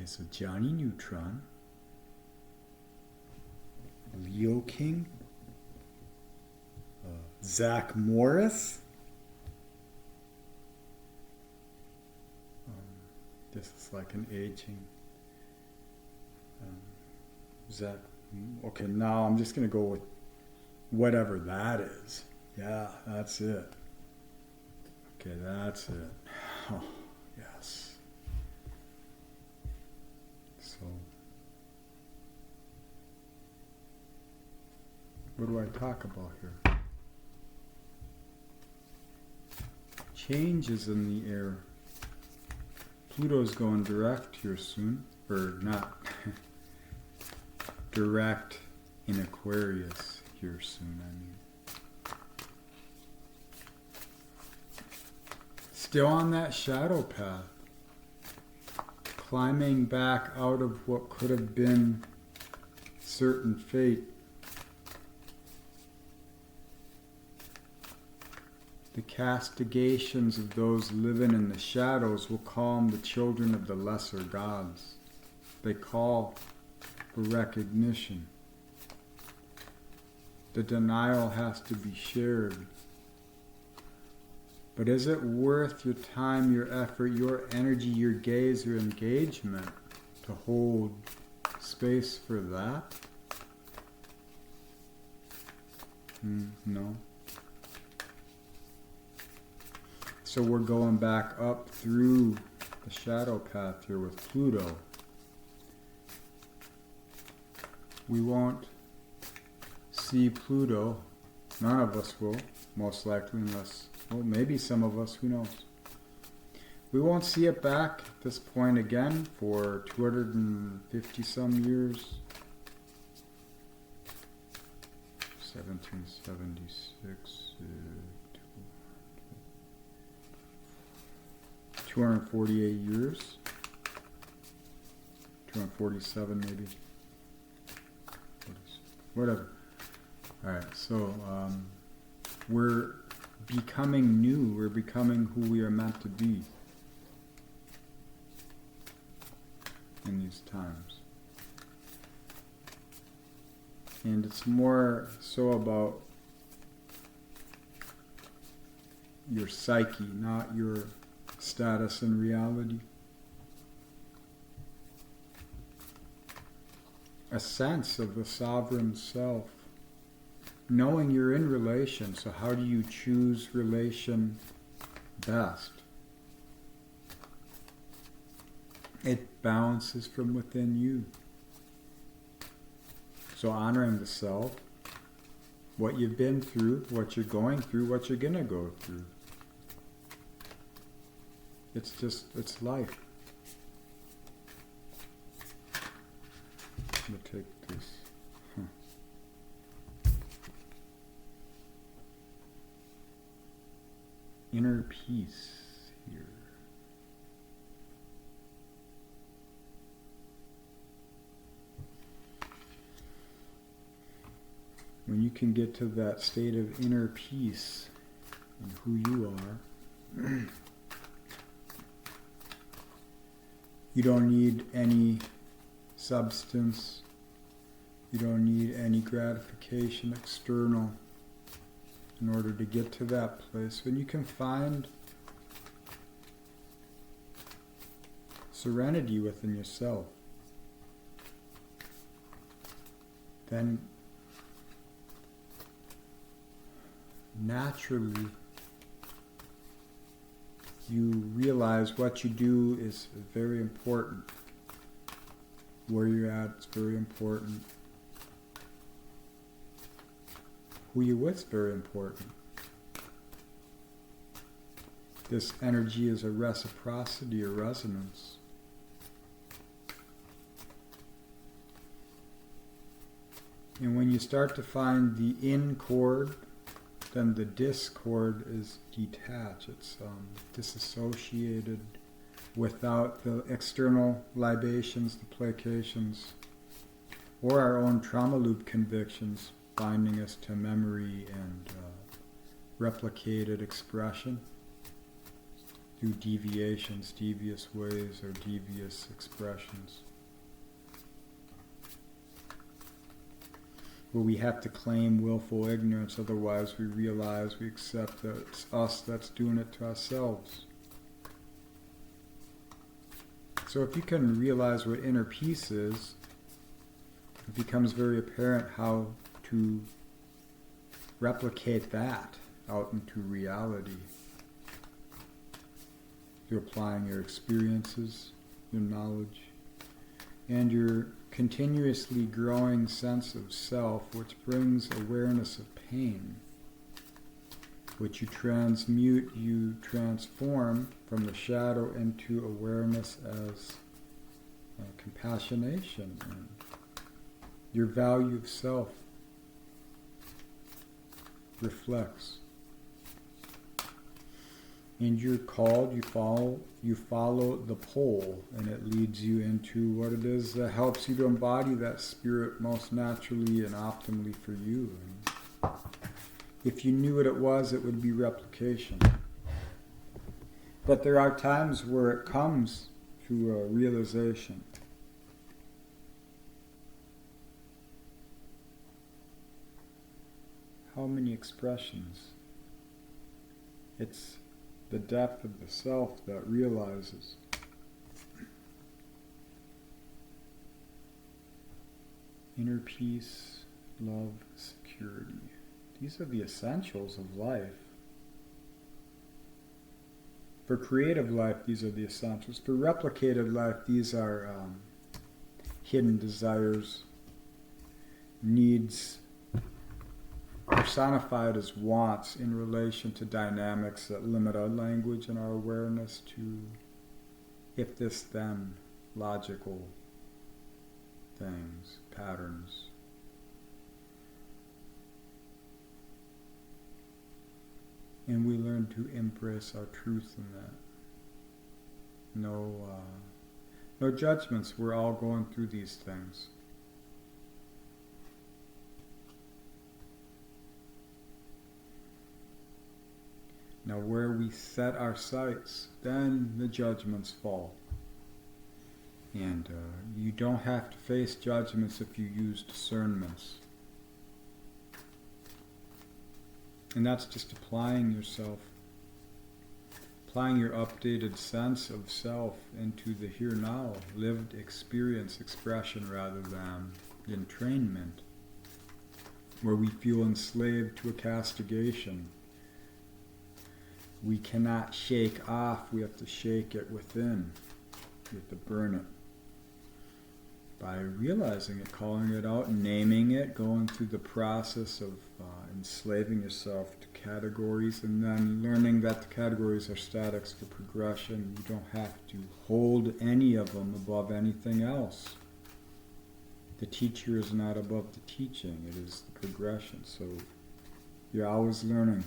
so Johnny Neutron, Leo King, Zach Morris. This is like an aging. Zach. Okay, now I'm just going to go with whatever that is. Yeah, that's it. Okay, that's it. Oh, yes. So, what do I talk about here? Changes in the air. Pluto's going direct here soon, or not direct in Aquarius here soon, I mean. Still on that shadow path, climbing back out of what could have been certain fate. The castigations of those living in the shadows will calm the children of the lesser gods. They call for recognition. The denial has to be shared. But is it worth your time, your effort, your energy, your gaze, your engagement to hold space for that? No. So we're going back up through the shadow path here with Pluto. We won't see Pluto, none of us will, most likely, unless, well, maybe some of us, who knows. We won't see it back at this point again for 250 some years. 1776, 248 years, 247 maybe. Whatever. Alright, so we're becoming new, we're becoming who we are meant to be in these times. And it's more so about your psyche, not your status in reality. A sense of the sovereign self, knowing you're in relation. So how do you choose relation best? It bounces from within you. So honoring the self, what you've been through, what you're going through, what you're going to go through. It's life. I'm going to take this. Inner peace here. When you can get to that state of inner peace in who you are, you don't need any substance, you don't need any gratification external in order to get to that place. When you can find serenity within yourself, then naturally you realize what you do is very important. Where you're at is very important. Who you're with is very important. This energy is a reciprocity or resonance. And when you start to find the in chord, then the discord is detached. It's disassociated without the external libations, the placations, or our own trauma loop convictions binding us to memory and replicated expression. through deviations, devious ways, or devious expressions. Where we have to claim willful ignorance, otherwise we realize, we accept that it's us that's doing it to ourselves. So if you can realize what inner peace is, it becomes very apparent how to replicate that out into reality. You're applying your experiences, your knowledge, and your continuously growing sense of self, which brings awareness of pain, which you transmute, you transform from the shadow into awareness as compassionation, and your value of self reflects. And you're called, you follow the pole, and it leads you into what it is that helps you to embody that spirit most naturally and optimally for you. And if you knew what it would be replication. But there are times where it comes to a realization. How many expressions? It's the depth of the self that realizes. Inner peace, love, security. These are the essentials of life. For creative life, these are the essentials. For replicated life, these are hidden desires, needs, personified as wants in relation to dynamics that limit our language and our awareness to if this then logical things, patterns. And we learn to embrace our truth in that. No judgments. We're all going through these things. Now where we set our sights, then the judgments fall. And you don't have to face judgments if you use discernments. And that's just applying yourself, applying your updated sense of self into the here now, lived experience, expression rather than entrainment, where we feel enslaved to a castigation. We cannot shake off, we have to shake it within. We have to burn it. By realizing it, calling it out, naming it, going through the process of enslaving yourself to categories, and then learning that the categories are statics for progression. You don't have to hold any of them above anything else. The teacher is not above the teaching, it is the progression. So you're always learning.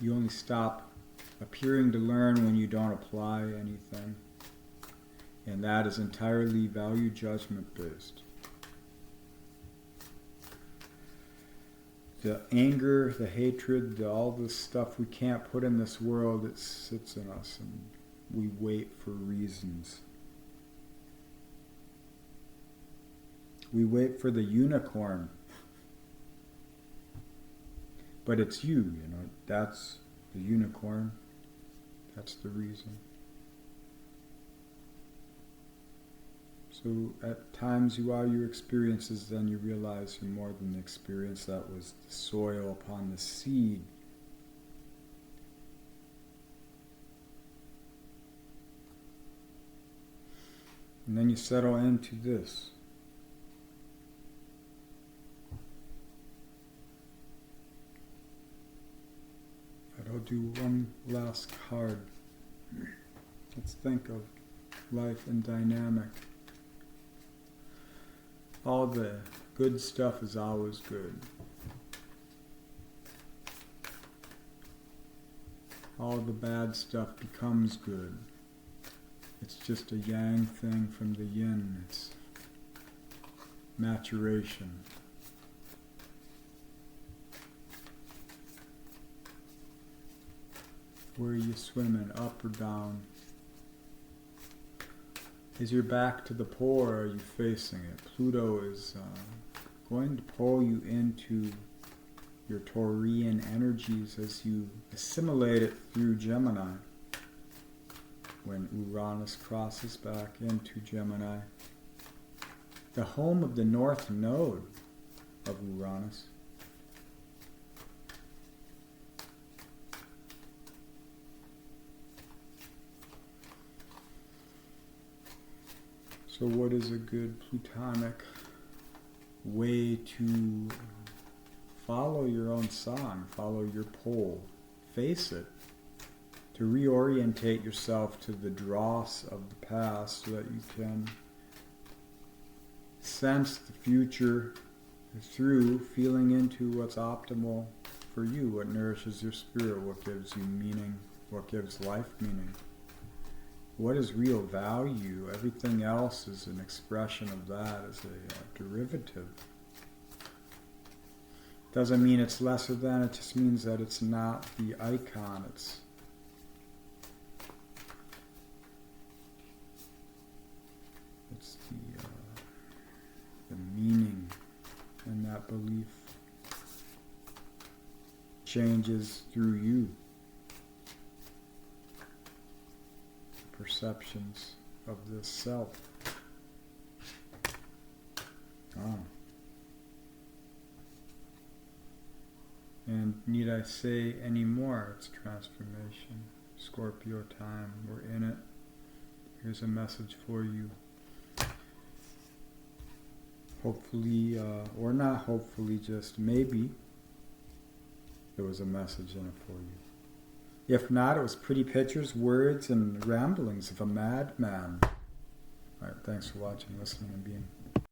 You only stop appearing to learn when you don't apply anything. And that is entirely value judgment based. The anger, the hatred, all this stuff we can't put in this world, it sits in us and we wait for reasons. We wait for the unicorn. But it's you, that's the unicorn. That's the reason. So at times you are your experiences, then you realize you're more than the experience. That was the soil upon the seed. And then you settle into this. But I'll do one last card. Let's think of life in dynamic. All the good stuff is always good. All the bad stuff becomes good. It's just a yang thing from the yin. It's maturation. Where are you swimming, up or down? Is your back to the pole or are you facing it? Pluto is going to pull you into your Taurian energies as you assimilate it through Gemini. When Uranus crosses back into Gemini, the home of the north node of Uranus. So what is a good Plutonic way to follow your own song, follow your pole, face it, to reorientate yourself to the dross of the past so that you can sense the future through feeling into what's optimal for you, what nourishes your spirit, what gives you meaning, what gives life meaning. What is real value? Everything else is an expression of that, as a derivative. Doesn't mean it's lesser than, it just means that it's not the icon, it's the meaning, and that belief changes through you. Perceptions of this self. And need I say any more? It's transformation. Scorpio time. We're in it. Here's a message for you. Hopefully, or not hopefully, just maybe, there was a message in it for you. If not, it was pretty pictures, words, and ramblings of a madman. All right, thanks for watching, listening, and being.